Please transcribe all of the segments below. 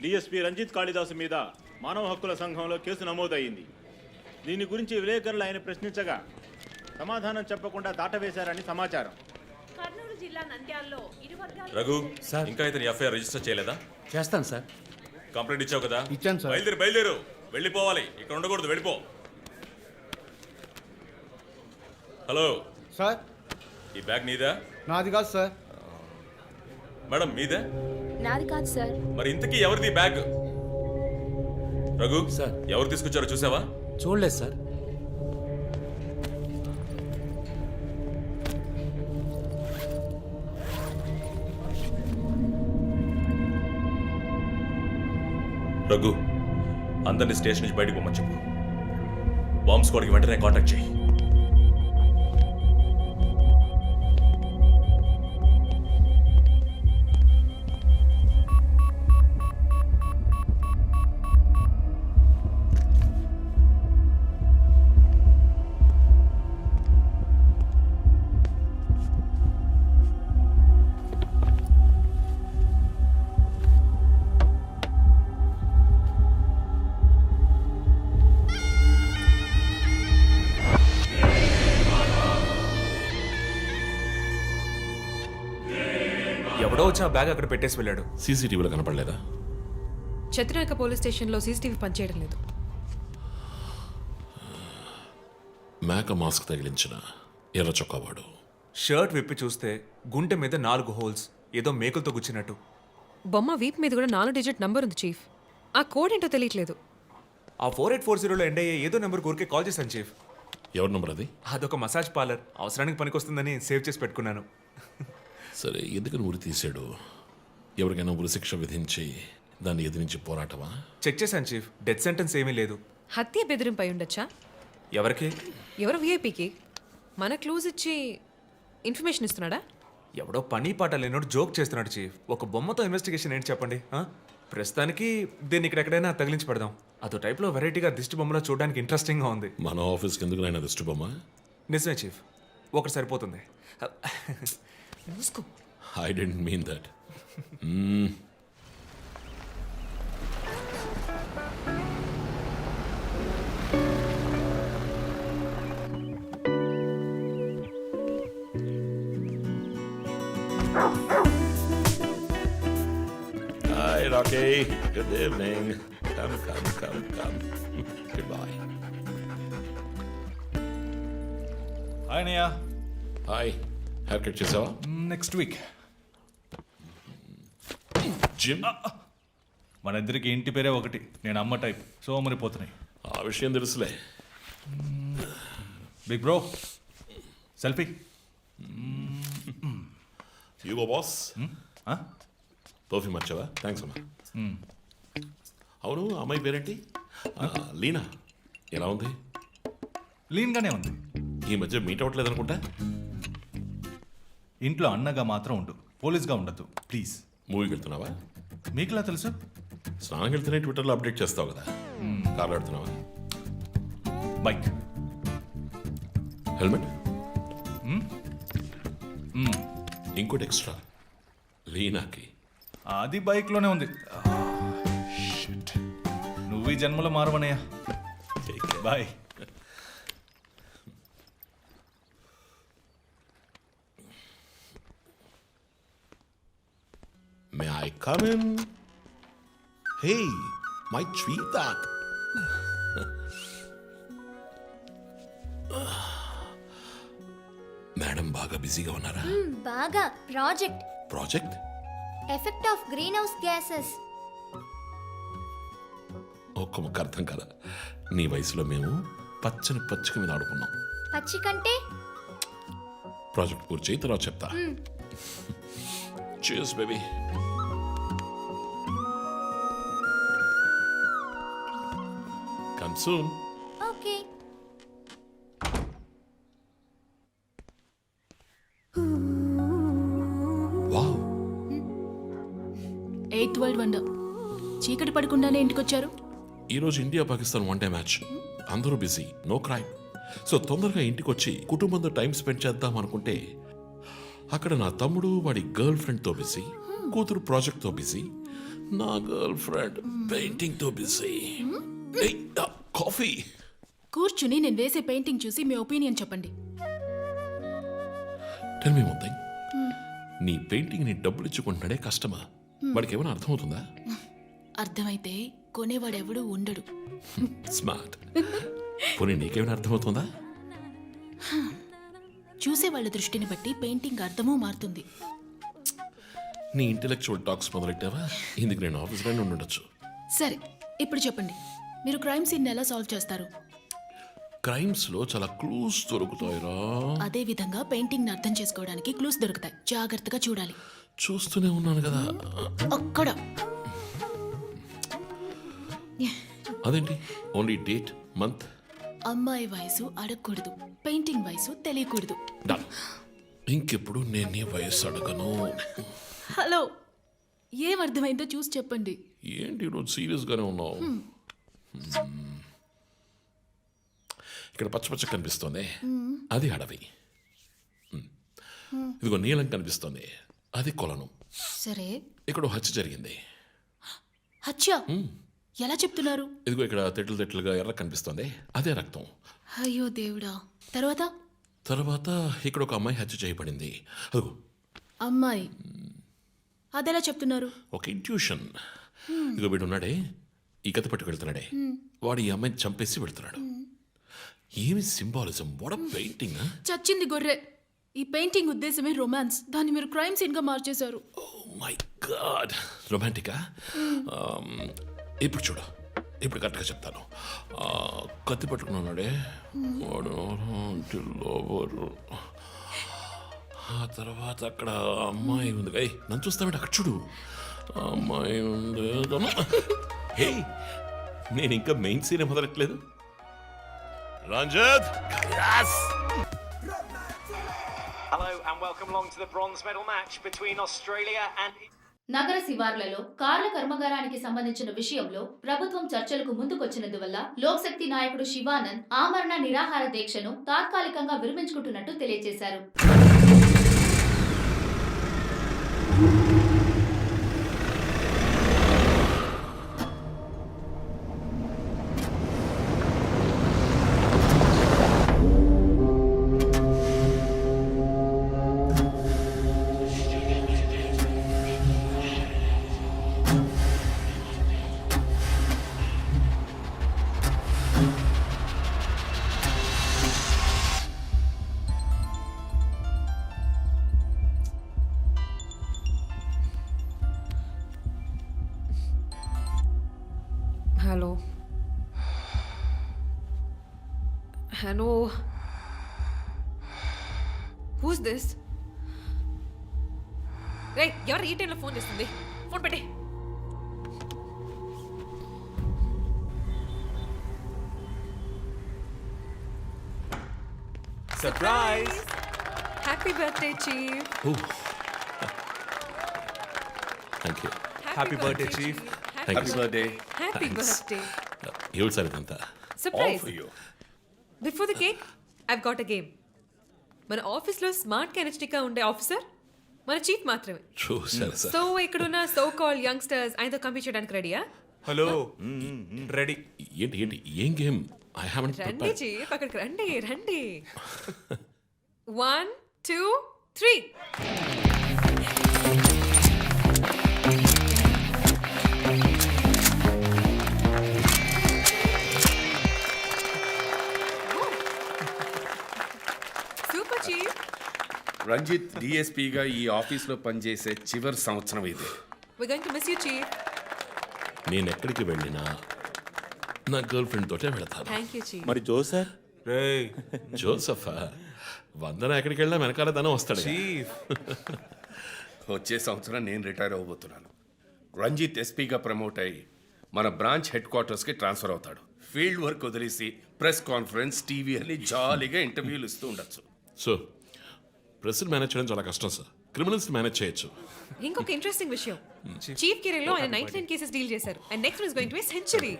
DSP Ranjith Kalidasa మీద మానవ హక్కుల సంఘంలో కేసు నమోదయ్యింది. దీని గురించి విలేకరులు ఆయన ప్రశ్నించగా సమాధానం చెప్పకుండా దాటవేశారని సమాచారం. కర్నూలు జిల్లా నంద్యాలలో రఘు సార్, ఇంకా ఇతని ఎఫ్ఐఆర్ రిజిస్టర్ చేయలేదా? చేస్తాను సార్. కంప్లైంట్ ఇచ్చావు కదా? ఇచ్చాను సార్. బయలుదేరు, వెళ్ళిపోవాలి, ఇక్కడ ఉండకూడదు, వెళ్ళిపో. హలో సార్, ఈ బ్యాగ్ నీదా? నాది కాదు సార్. మేడం మీదే? నాది కాదు సార్. మరి ఇంతకీ ఎవరిది బ్యాగ్? రఘు సార్. ఎవరు తీసుకొచ్చారో చూసావా? చూడలేదు సార్. రఘు, అందరినీ స్టేషన్ నుంచి బయటకు పోమని చెప్పు. బాంబ్ స్క్వాడ్కి వెంటనే కాంటాక్ట్ చేయి. ఎవడో వచ్చి ఆ బ్యాగ్ అక్కడ పెట్టేసి వెళ్ళాడు. సీసీటీవీలో కనపడలేదా? చతునాక పోలీస్ స్టేషన్లో సీసీటీవీ పనిచేయడం లేదు. మేక మాస్క్ తగిలించిన ఎర్ర చొక్కావాడు. షర్ట్ విప్పి చూస్తే గుంటె మీద 4 హోల్స్, ఏదో మేకులతో గుచ్చినట్టు. బొమ్మ వీప్ మీద కూడా 4 డిజిట్ నంబర్ ఉంది చీఫ్. ఆ కోడ్ ఏంటో తెలియట్లేదు. ఆ 4840లో ఎండ్ అయ్యే ఏదో నెంబర్ ఊరికే కాల్ చేశాను చీఫ్. ఎవరి నంబర్ అది? అదొక మసాజ్ పార్లర్, అవసరానికి పనికొస్తుందని సేవ్ చేసి పెట్టుకున్నాను. సరే, ఎందుకని ఉరి తీశాడు? ఎవరికైనా ఉరి శిక్ష విధించి దాన్ని ఎదిరించి పోరాటమా? చెక్ చేశాను చీఫ్, డెత్ సెంటెన్స్ ఏమీ లేదు. హత్య బెదిరింపై ఉండొచ్చా? ఎవరికి? ఎవరో విఐపీకి మన క్లూజ్ ఇచ్చి ఇన్ఫర్మేషన్ ఇస్తున్నాడా? ఎవడో పని పాట లేనోడు జోక్ చేస్తున్నాడు చీఫ్. ఒక బొమ్మతో ఇన్వెస్టిగేషన్ ఏంటి చెప్పండి. ప్రస్తుతానికి దీన్ని ఇక్కడెక్కడైనా తగిలించి పెడదాం. అదో టైప్లో వెరైటీగా దిష్టి బొమ్మలో చూడడానికి ఇంట్రెస్టింగ్గా ఉంది. మన ఆఫీస్కి ఎందుకు నాయన దిష్టి బొమ్మ? నిజమే చీఫ్, ఒకటి సరిపోతుంది. I didn't mean that. Hi, Rocky. Good evening. Come. Goodbye. హాయ్ అన్నయ్య. Hi. Hair cut చేసావా? Next week. జిమ్? మన ఇద్దరికి ఇంటి పేరే ఒకటి. నేను అమ్మ టైప్, సో మరిపోతున్నాయి. ఆ విషయం తెలుసులే. Big bro, selfie. ఇగో బాస్, పర్ఫ్యూమ్ వచ్చావా? థ్యాంక్స్ అమ్మా. అవును, అమ్మాయి పేరేంటి? లీనా. ఎలా ఉంది? లీన్గానే ఉంది. ఈ మధ్య మీట్ అవ్వట్లేదు అనుకుంటా. ఇంట్లో అన్నగా మాత్రం ఉండు, పోలీస్గా ఉండద్దు ప్లీజ్. మూవీకి వెళ్తున్నావా? మీకులా తెలుసు? స్నానం వెళ్తేనే ట్విట్టర్లో అప్డేట్ చేస్తావు కదా. కార్లో వెళ్తున్నావా? బైక్. హెల్మెట్? ఇంకోటి ఎక్స్ట్రా లీనాకి. అది బైక్లోనే ఉంది. నువ్వు ఈ జన్మలో మారవనయ్యా. Bye. May I come in? Hey, my sweetheart. Madam బాగా బిజీగా ఉన్నారా? బాగా. Project effect of green house gases. ఒక్క ముక్క అర్థం కదా. నీ వయసులో మేము పచ్చని పచ్చిక మీద ఆడుకున్నాం. పచ్చి కంటే ప్రాజెక్ట్ పూర్తి చేయి, తర్వాత చెప్తా. Cheers, baby. Come soon. Okay. Wow. 8th world wonder. చీకటి పడకుండానే ఇంటికొచ్చారు. ఈరోజు ఇండియా పాకిస్తాన్ 1 డే మ్యాచ్. అందరూ బిజీ, నో క్రైమ్. సో తొందరగా ఇంటికి వచ్చి కుటుంబంతో టైం స్పెండ్ చేద్దాం అనుకుంటే అక్కడ నా తమ్ముడు వాడి గర్ల్ ఫ్రెండ్తో బిజీ, కూతురు ప్రాజెక్ట్తో బిజీ, నా గర్ల్ ఫ్రెండ్ పెయింటింగ్ తో బిజీ. కాఫీ. కూర్చుని నేను వేసే పెయింటింగ్ చూసి మీ ఒపీనియన్ చెప్పండి. Tell me one thing. నీ పెయింటింగ్ ని డబ్బులు ఇచ్చుకుంటున్నాడే కష్టమా? వాడికి ఏమైనా అర్థమవుతుందా? అర్థమైతే కొనేవాడెవడూ ఉండడు. స్మార్ట్. పోనీ నీకేమైనా అర్థమవుతుందా? చూసే వాళ్ళ దృష్టిని బట్టి పెయింటింగ్ అర్థమూ మారుతుంది. నీ ఇంటెలెక్చువల్ టాక్స్ మొదలెట్టావా? ఇందుకు నేను ఆఫీస్లోనే ఉండొచ్చు. సరే, ఇప్పుడు చెప్పండి, మీరు క్రైమ్ సీన్ ఎలా సాల్వ్ చేస్తారు? క్రైమ్స్ లో చాలా క్లూస్ దొరుకుతాయిరా. అదే విధంగా పెయింటింగ్ ని అర్థం చేసుకోవడానికి క్లూస్ దొరుకుతాయి. జాగ్రత్తగా చూడాలి. చూస్తూనే ఉన్నాను కదా. అక్కడ అదేంటి ఓన్లీ డేట్ మంత్? అమ్మాయి వయసు అడగకూడదు, పెయింటింగ్ వయసు తెలియకూడదు. డన్. ఇంకెప్పుడు నేను నీ వయస్సు అడగను. హలో, ఏం అర్థమైందో చూసి చెప్పండి. ఏంటి నువ్వు సీరియస్ గానే ఉన్నావు? ఇక్కడ పచ్చ పచ్చ కనిపిస్తోంది, అది అడవి. ఇదిగో నీలం కనిపిస్తోంది, అది కొలను. సరే, ఇక్కడ ఓ హత్య జరిగింది. హత్య ఎలా చెప్తున్నారు? ఇదిగో ఇక్కడ తెట్లు తెట్లుగా ఎర్ర కనిపిస్తోంది, అదే రక్తం. అయ్యో దేవుడా. తర్వాత? తర్వాత ఇక్కడ ఒక అమ్మాయి హత్య చేయబడింది. అదిగో అమ్మాయి, అదెలా చెప్తున్నారు? ఒక ఇంట్యూషన్. ఇదిగో వీడు ఉన్నాడే, ఈ కథ పట్టుకు వెళ్తున్నాడే, వాడు ఈ అమ్మాయిని చంపేసి వెళ్తున్నాడు. ఏమి సింబాలిజం! What a painting! చచ్చింది గొర్రె. ఈ పెయింటింగ్ ఉద్దేశమే రొమాన్స్, దాన్ని మీరు క్రైమ్ సీన్ గా మార్చేశారు. ఓ మై గాడ్, రొమాంటికా? ఇప్పుడు చూడు, ఇప్పుడు కరెక్ట్గా చెప్తాను. కత్తి పట్టుకున్నాడే వాడు లోవరు. ఆ తర్వాత అక్కడ అమ్మాయి ఉంది. నన్ను చూస్తామంటే అక్కడ చూడు, అమ్మాయి ఉంది. హే, నేను ఇంకా మెయిన్ సీన్ మొదలట్లేదు. Ranjit, Hello and welcome along to the bronze medal match between Australia and... నగర శివార్లలో కార్ల కర్మాగారానికి సంబంధించిన విషయంలో ప్రభుత్వం చర్చలకు ముందుకొచ్చినందువల్ల లోక్శక్తి నాయకుడు శివానంద్ ఆమరణ నిరాహార దీక్షను తాత్కాలికంగా విరమించుకుంటున్నట్టు తెలియజేశారు. Hello, who's this? రే, ఎవరు ఈ టైంలో ఫోన్ చేస్తుంది? ఫోన్ పెట్టే. Surprise! Happy birthday chief. Thank you. Happy birthday chief. Happy birthday. Happy birthday. ఎవరు సార్ ఇదంతా? Surprise. Before the cake I've got a game. మన ఆఫీస్లో స్మార్ట్ కెనెస్టిక్గా ఉండే ఆఫీసర్ మన చీఫ్ మాత్రమే. చూసారు సార్. సో ఇక్కడున్న సో కాల్ యంగ్స్టర్స్ ఆయనతో కంపీట్ చేయడానికి రెడీయా? Hello, ready. ఏంటి ఏంటి ఏం గేమ్? ఐ హావెంట్ రండి ప్రిపేర్డ్. చీఫ్, అక్కడికి రండి రండి. 1 2 3. Super chief. రంజిత్ డిఎస్పీగా ఈ ఆఫీస్లో పనిచేసే చివరి సంవత్సరం ఇది. We're going to miss you, chief. నేను ఎక్కడికి వెళ్ళినా నా గర్ల్ ఫ్రెండ్ తోటే వెళతాను. Thank you, chief. మరి జోసర్? రేయ్ జోసఫా? వందన ఎక్కడికి వెళ్ళినా వెనకాల తనే వస్తాడు. చీఫ్. వచ్చే సంవత్సరం నేను రిటైర్ అవ్వబోతున్నాను. రంజిత్ ఎస్పీగా ప్రమోట్ అయ్యి మన బ్రాంచ్ హెడ్ క్వార్టర్స్కి ట్రాన్స్ఫర్ అవుతాడు. ఫీల్డ్ వర్క్ వదిలేసి ప్రెస్ కాన్ఫరెన్స్, టీవీ అని జాలీగా ఇంటర్వ్యూలు ఇస్తూ ఉండొచ్చు. సో ప్రెస్ మేనేజ్ చేయడం చాలా కష్టం సార్. క్రిమినల్స్ మేనేజ్ చేయొచ్చు. ఇంకొక ఇంట్రెస్టింగ్ విషయం, చీఫ్ కెరీర్లో ఆయన 99 కేసెస్ డీల్ చేశారు and next is going to be century.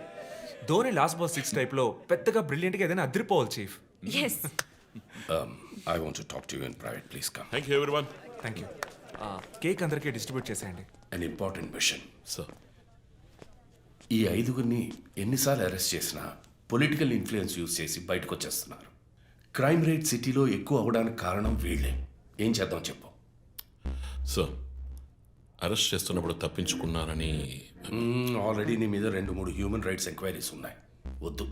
Dhoni last ball 6 type లో పెద్దగా బ్రిలియంట్ గా ఏదైనా అదిరిపోవాలి chief. yes. I want to talk to you in private. Please come. Thank you everyone. Thank you. Cake అందరికీ distribute చేసేయండి. An important mission. So ఈ 5గురిని ఎన్నిసార్లు arrest చేసినా political influence use చేసి బయటకు వచ్చేస్తున్నారు. క్రైమ్ రేట్ సిటీలో ఎక్కువ అవడానికి కారణం వీళ్ళే. ఏం చేద్దాం చెప్పు. సో అరెస్ట్ చేస్తున్నప్పుడు తప్పించుకున్నారని ఆల్రెడీ నీ మీద 2-3 హ్యూమన్ రైట్స్ ఎంక్వైరీస్ ఉన్నాయి. వద్దు,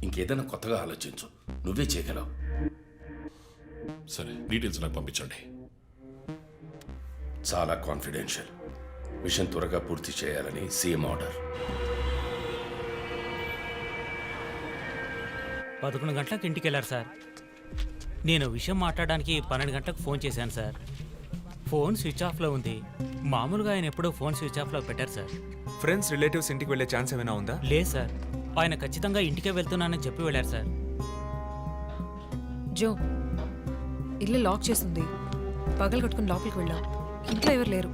ఇంకేదైనా కొత్తగా ఆలోచించు. నువ్వే చేయగలవు. సరే, డీటెయిల్స్ నాకు పంపించండి. చాలా కాన్ఫిడెన్షియల్. మిషన్ త్వరగా పూర్తి చేయాలని సీఎం ఆర్డర్. 11 గంటలకు ఇంటికి వెళ్ళారు సార్. నేను విషయం మాట్లాడడానికి 12 గంటలకు ఫోన్ చేశాను సార్. ఫోన్ స్విచ్ ఆఫ్లో ఉంది. మామూలుగా ఆయన ఎప్పుడూ ఫోన్ స్విచ్ ఆఫ్లో పెట్టారు సార్. ఫ్రెండ్స్ రిలేటివ్స్ ఇంటికి వెళ్ళే ఛాన్స్ ఏమైనా ఉందా? లేదు సార్, ఆయన ఖచ్చితంగా ఇంటికే వెళ్తున్నానని చెప్పి వెళ్ళారు సార్. జో, ఇల్లు లాక్ చేస్తుంది. పగలు కట్టుకుని లోపలికి వెళ్ళాం. ఇంట్లో ఎవరు లేరు.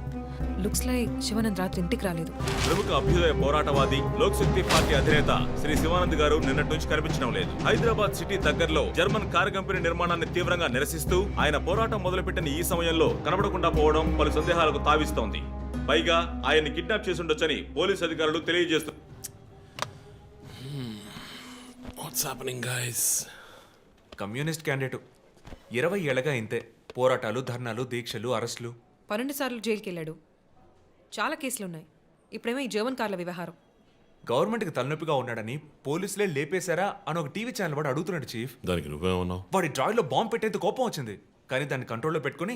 లుక్స్ లైక్ శివానంద్ రాత్రి ఇంటికి రాలేదు. ప్రముఖ అభ్యుదయ పోరాటవాది లోక్ శక్తి పార్టీ అధినేత శ్రీ శివానంద్ గారు నిన్నటి నుంచి కనిపించడం లేదు. హైదరాబాద్ సిటీ దగ్గరలో జర్మన్ కారు కంపెనీ నిర్మాణాన్ని తీవ్రంగా నిరసిస్తూ ఆయన పోరాటం మొదలుపెట్టిన ఈ సమయంలో కనబడకుండా పోవడం పలు సందేహాలకు తావిస్తోంది. పైగా ఆయన్ని కిడ్నాప్ చేసి ఉండొచ్చని పోలీసు అధికారులు తెలియజేస్తున్నారు. What's happening guys? Communist candidate 20 ఏళ్ళగా ఇంతే. పోరాటాలు, ధర్నాలు, దీక్షలు, అరెస్టులు. 12 సార్లు జైలుకి వెళ్ళాడు. చాలా కేసులు ఉన్నాయి. ఇప్పుడేమో ఈ జర్మన్ కార్ల వ్యవహారం. గవర్నమెంట్కి తలనొప్పిగా ఉన్నాడని పోలీసులే లేపేశారా అని ఒక టీవీ ఛానల్ వాడు అడుగుతున్నాడు చీఫ్. దానికి నువ్వేమన్నావు? వాడి డ్రాయిలో బాంబు పెట్టేందుకు కోపం వచ్చింది, కానీ దాన్ని కంట్రోల్లో పెట్టుకుని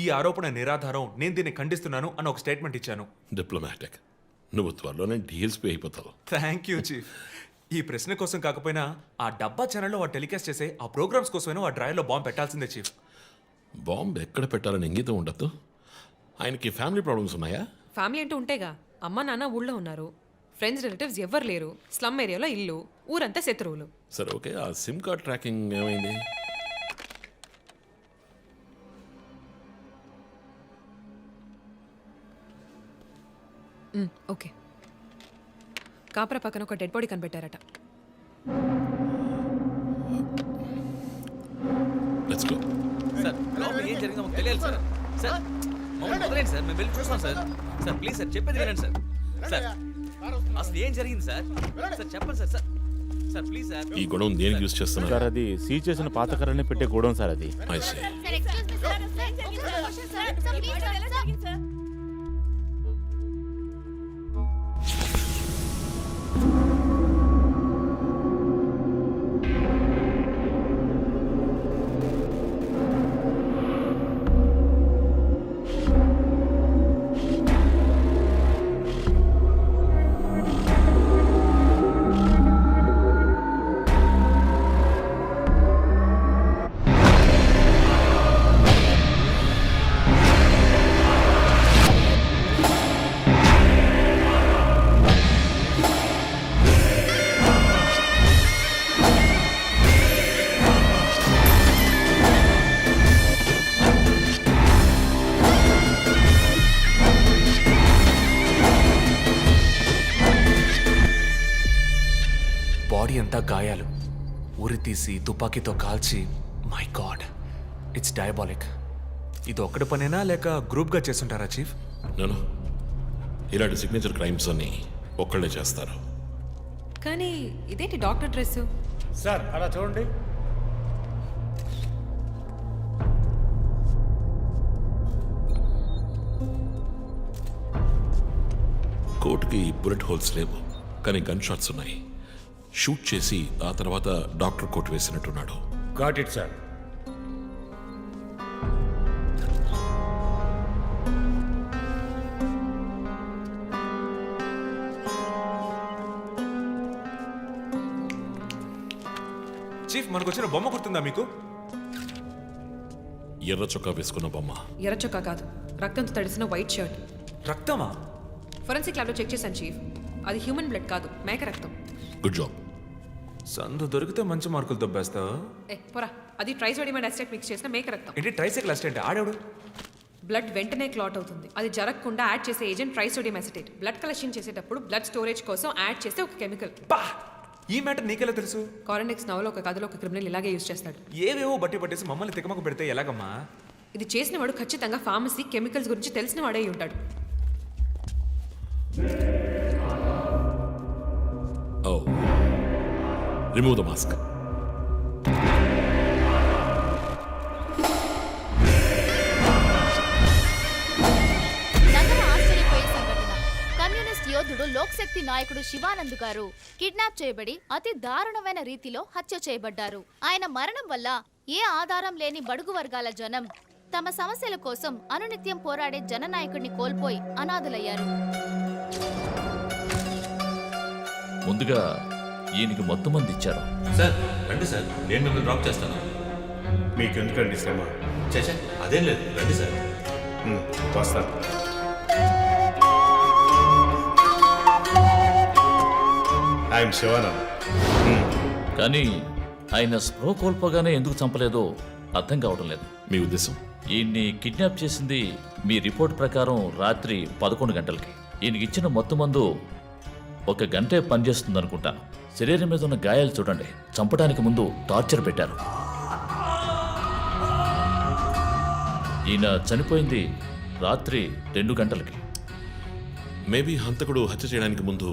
ఈ ఆరోపణ నిరాధారం, నేను దీన్ని ఖండిస్తున్నాను అని ఒక స్టేట్మెంట్ ఇచ్చాను. డిప్లొమాటిక్. నువ్వు త్వరలోనే డిఎల్స్పీ అయిపోతావు. Thank you chief. ఈ ప్రశ్న కోసం కాకపోయినా ఆ డబ్బా ఛానల్లో వాడు టెలికాస్ట్ చేసే ఆ ప్రోగ్రామ్స్ కోసమైనా ఆ డ్రాయిలో బాంబు పెట్టాల్సిందే చీఫ్. బాంబు ఎక్కడ పెట్టాలని ఇంగితం ఉండద్దు. ఆయనకి ఫ్యామిలీ ప్రాబ్లమ్స్ ఉన్నాయా? ఫ్యామిలీ అంటూ ఉంటేగా. అమ్మ నాన్న ఊళ్ళో ఉన్నారు. ఫ్రెండ్స్ రిలేటివ్స్ ఎవ్వరు లేరు. స్లమ్ ఏరియాలో ఇల్లు, ఊరంతా శత్రువులు. సరే ఓకే, ఆ సిమ్ కార్డ్ ట్రాకింగ్ ఏమైంది? ఓకే. కాపరా పక్కన ఒక డెడ్ బాడీ కనిపెట్టారట. Let's go. సార్ లోపల ఏం జరిగిందో మాకు తెలియాలి సార్. సార్ మమ్మల్ని వదిలేండి సార్, మేము వెళ్ళి చూస్తాం సార్. సార్ ప్లీజ్ సార్, చెప్పేది వినండి సార్. సార్ అసలు ఏం జరిగింది సార్? సార్ చెప్పండి sir. Sir sir please sir. ఈ గొడవ దేనికి యూజ్ చేస్తున్నారు? సార్ అది సీజ్ చేసిన పాత కర్రని పెట్టే గోడౌన్ సార్ అది. I see. బాడీ అంతా గాయాలు, ఉరి తీసి తుపాకీతో కాల్చి. My God, it's diabolic. ఇది ఒక్కడి పనేనా లేక గ్రూప్గా చేస్తుంటారా చీఫ్? నేను ఇలాంటి సిగ్నేచర్ క్రైమ్స్ అన్ని ఒక్కళ్ళే చేస్తారు. కానీ ఇదేంటి డాక్టర్ డ్రెస్? సార్ అలా చూడండి. కోట్కి బుల్లెట్ హోల్స్ లేవు, కానీ గన్ షాట్స్ ఉన్నాయి. షూట్ చేసి ఆ తర్వాత డాక్టర్ కోట్ వేసినట్టున్నాడు. Got it sir. చీఫ్ మనకు వచ్చిన బొమ్మ గుర్తుందా మీకు? ఎర్ర చొక్కా వేసుకున్న బొమ్మ. ఎర్ర చొక్కా కాదు, రక్తంతో తడిసిన వైట్ షర్ట్. రక్తమా? ఫోరెన్సిక్ ల్యాబ్లో చెక్ చేశాను చీఫ్. అది హ్యూమన్ బ్లడ్ కాదు, మేక రక్తం. Good job. సందు దొరికితే మంచి మార్కులు దొబ్బేస్తావు. పోరా, అది ట్రైసోడియం అండ్ అసిటేట్ మిక్స్ చేసిన మేక రక్తం. ఏంటి ట్రైసైకిల్ అసిస్టెంట్ ఆడేవాడు? బ్లడ్ వెంటనే క్లాట్ అవుతుంది. అది జరగకుండా యాడ్ చేసే agent trisodium acetate. Blood collection చేసేటప్పుడు బ్లడ్ స్టోరేజ్ కోసం యాడ్ చేసే ఒక కెమికల్. ఈ మ్యాటర్ నీకెలా తెలుసు? కారెండెక్స్ నవలో ఒక కథలో ఒక క్రిమినల్ ఇలాగే యూజ్ చేస్తాడు. ఏవేవో బట్టి పట్టేసి మమ్మల్ని తికమక పెడితే ఎలాగమ్మా? ఇది చేసిన వాడు ఖచ్చితంగా ఫార్మసీ కెమికల్స్ గురించి తెలిసిన వాడే ఉంటాడు. Remove the mask. నగర ఆశ్చర్యపోయే సంఘటన. కమ్యూనిస్ట్ యోధుడు లోక్శక్తి నాయకుడు శివానంద్ గారు కిడ్నాప్ చేయబడి అతి దారుణమైన రీతిలో హత్య చేయబడ్డారు. ఆయన మరణం వల్ల ఏ ఆధారం లేని బడుగు వర్గాల జనం తమ సమస్యల కోసం అనునిత్యం పోరాడే జననాయకుడిని కోల్పోయి అనాథులయ్యారు. ముందుగా ఈయనకి మొత్తం మంది ఇచ్చారు. సార్ రండి సార్, నేను మిమ్మల్ని డ్రాప్ చేస్తాను. మీకు ఎందుకండి శ్రమ? చేసా అదేం లేదు, రండి సార్. వస్తాను. ఐఎమ్ శివానంద్. కానీ ఆయన స్పృహ కోల్పోగానే ఎందుకు చంపలేదో అర్థం కావడం లేదు. మీ ఉద్దేశం? ఈయన్ని కిడ్నాప్ చేసింది మీ రిపోర్ట్ ప్రకారం రాత్రి 11 గంటలకి. ఈయనకి ఇచ్చిన మొత్తం మందు 1 గంటే పనిచేస్తుంది అనుకుంటాను. శరీరం మీద ఉన్న గాయాలు చూడండి, చంపడానికి ముందు టార్చర్ పెట్టారు. ఈయన చనిపోయింది రాత్రి 2 గంటలకి. మేబీ హంతకుడు హత్య చేయడానికి ముందు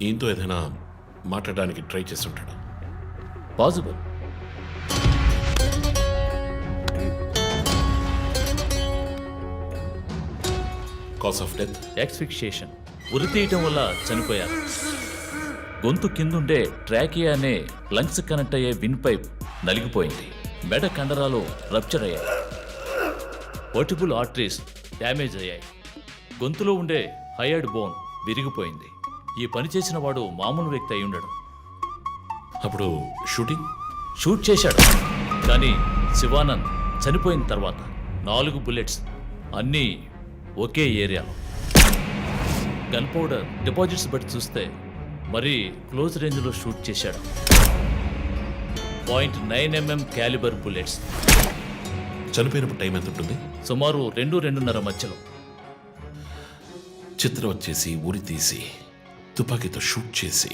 ఈయనతో ఏదైనా మాట్లాడడానికి ట్రై చేసి ఉంటాడు. Possible. Cause of death? Asphyxiation. ఉరి తీయటం వల్ల చనిపోయారు. గొంతు కిందుండే ట్రాకియా అనే లంగ్స్ కనెక్ట్ అయ్యే విన్ పైప్ నలిగిపోయింది. మెడ కండరాలు రప్చర్ అయ్యాయి. వర్టిబుల్ ఆర్టరీస్ డ్యామేజ్ అయ్యాయి. గొంతులో ఉండే హయర్డ్ బోన్ విరిగిపోయింది. ఈ పని చేసిన వాడు మామూలు వ్యక్తి అయి ఉండడు. అప్పుడు షూట్ చేశాడు. కానీ శివానంద్ చనిపోయిన తర్వాత 4 బుల్లెట్స్, అన్నీ ఒకే ఏరియాలో. గన్ పౌడర్ డిపాజిట్స్ బట్టి చూస్తే మరీ క్లోజ్ రేంజ్లో షూట్ చేశాడు. .9mm calibre bullets. చనిపోయినప్పుడు టైం ఎంత ఉంటుంది? సుమారు 2-2:30 మధ్యలో. చిత్రం వచ్చేసి ఉరి తీసి తుపాకీతో షూట్ చేసి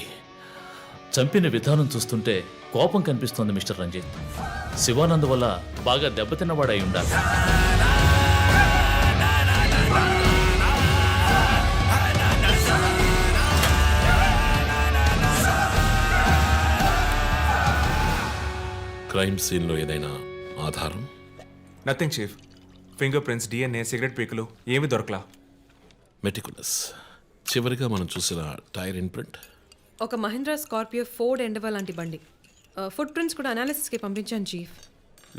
చంపిన విధానం చూస్తుంటే కోపం కనిపిస్తోంది మిస్టర్ రంజిత్. శివానంద్ వల్ల బాగా దెబ్బతిన్నవాడై ఉండాలి. క్రైమ్ సీన్లో ఏదైనా ఆధారం? Nothing chief. Finger prints, DNA, cigarette పీకులు ఏమీ దొరకలా. మెటికులస్. చివరిగా మనం చూసిన టైర్ ఇన్ప్రింట్? ఒక మహీంద్రా స్కార్పియో ఫోర్డ్ ఎండవా లాంటి బండి. ఫుట్ ప్రింట్స్ కూడా అనాలిసిస్కి పంపించాను చీఫ్.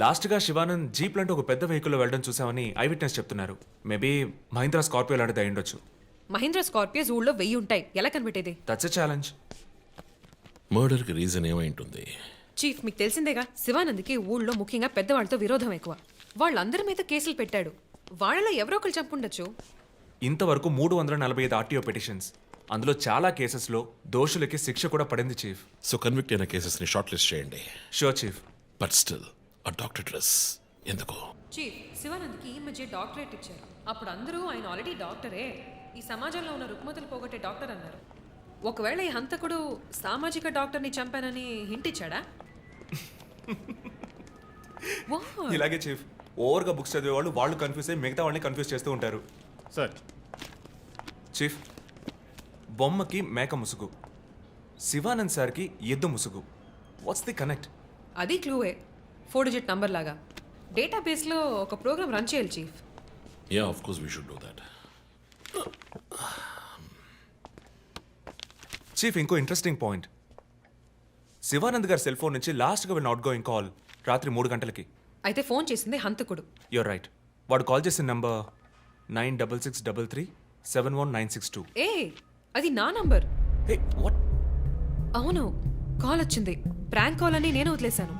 లాస్ట్గా శివానంద్ జీప్ లాంటి ఒక పెద్ద వెహికల్లో వెళ్ళడం చూసామని ఐ విట్నెస్ చెప్తున్నారు. మేబీ మహీంద్రా స్కార్పియో లాంటిది అయి ఉండొచ్చు. మహీంద్రా స్కార్పియోస్ ఊళ్ళో 1000 ఉంటాయి. ఎలా కనిపెట్టేది? That's a challenge. మర్డర్కి రీజన్ ఏమై ఉంటుంది? చీఫ్, మీకు తెలిసిందేగా, శివానంద్కి ఊళ్ళో ముఖ్యంగా పెద్దవాళ్ళతో విరోధం ఎక్కువ. వాళ్ళందరి మీద కేసులు పెట్టాడు. వాళ్ళలో ఎవరో ఒకరు చంపుండొచ్చు. ఇంతవరకు 345 RTO పిటిషన్స్. అందులో చాలా కేసెస్లో దోషులకి శిక్ష కూడా పడింది చీఫ్. సో కన్విక్ట్ అయిన కేసెస్ని షార్ట్ లిస్ట్ చేయండి. Sure chief. బట్ స్టిల్ ఆ డాక్టర్ డ్రెస్ ఎందుకు? చీఫ్, శివానంద్కి ఈ మధ్య డాక్టరేట్ ఇచ్చారు. అప్పుడు అందరూ ఆయన ఆల్రెడీ డాక్టరే, ఈ సమాజంలో ఉన్న రుగ్మతలు పోగొట్టే డాక్టర్ అన్నారు. ఒకవేళ ఈ హంతకుడు సామాజిక డాక్టర్ని చంపానని హింట్ ఇచ్చాడా? ఇలాగే చీఫ్, ఓవర్గా బుక్స్ చదివే వాళ్ళు కన్ఫ్యూజ్ అయ్యి మిగతా వాళ్ళని కన్ఫ్యూజ్ చేస్తూ ఉంటారు. సార్, చీఫ్, బొమ్మకి మేక ముసుగు, శివానంద్ సార్కి ఎద్దు ముసుగు. What's the connect? అది క్లూవే. 4 డిజిట్ నంబర్ లాగా. డేటాబేస్లో ఒక ప్రోగ్రామ్ రన్ చేయాలి chief. Yeah, of course we should do that. Chief, ఇంకో ఇంట్రెస్టింగ్ పాయింట్. శివానంద్ గారి సెల్ ఫోన్ నుంచి లాస్ట్గా వెళ్ళిన అవుట్ గోయింగ్ కాల్ రాత్రి 3 గంటలకి. అయితే ఫోన్ చేసింది హంతకుడు. You're right. వాడు కాల్ చేసిన నంబర్ 9663371962. ఏ, అది నా నంబర్. Hey, what? అవును, కాల్ వచ్చింది. ప్రాంక్ కాల్ అని నేను వదిలేశాను.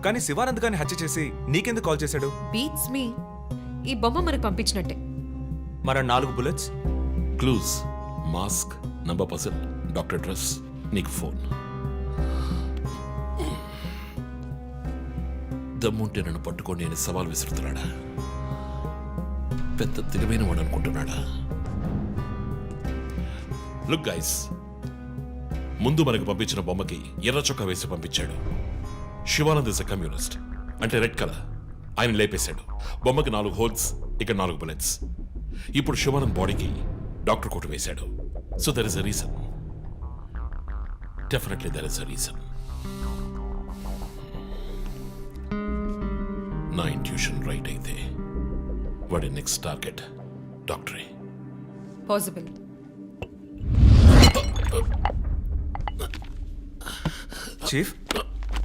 కానీ శివానంద్ గారిని హత్య చేసి నీకెందుకు కాల్ చేశాడు? బీట్స్ మీ. ఈ బొమ్మ మనకు పంపించినట్టే. మన 4 bullets, clues, mask, number person, doctor dress, నీకు ఫోన్. దమ్ముంటే నన్ను పట్టుకొని నేను సవాల్ విసురుతున్నాడా? పెద్ద తెలివైన వాడు అనుకుంటున్నాడా? లుక్ గైస్, ముందు మనకు పంపించిన బొమ్మకి ఎర్ర చొక్కా వేసి పంపించాడు. శివానంద్ ఇస్ అ కమ్యూనిస్ట్, అంటే రెడ్ కలర్. ఆయన లేపేశాడు. బొమ్మకి 4 హోల్స్, ఇక్కడ 4 బుల్లెట్స్. ఇప్పుడు శివానంద్ బాడీకి డాక్టర్ కోట్ వేశాడు. So there is a reason. Definitely there is a reason. నా ఇంట్యూషన్ రైట్ అయితే వాడి నెక్స్ట్ టార్గెట్ డాక్టరే. Possible. Chief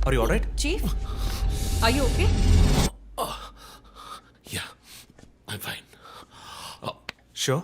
are you alright? Chief are you okay? Yeah, I'm fine. Sure.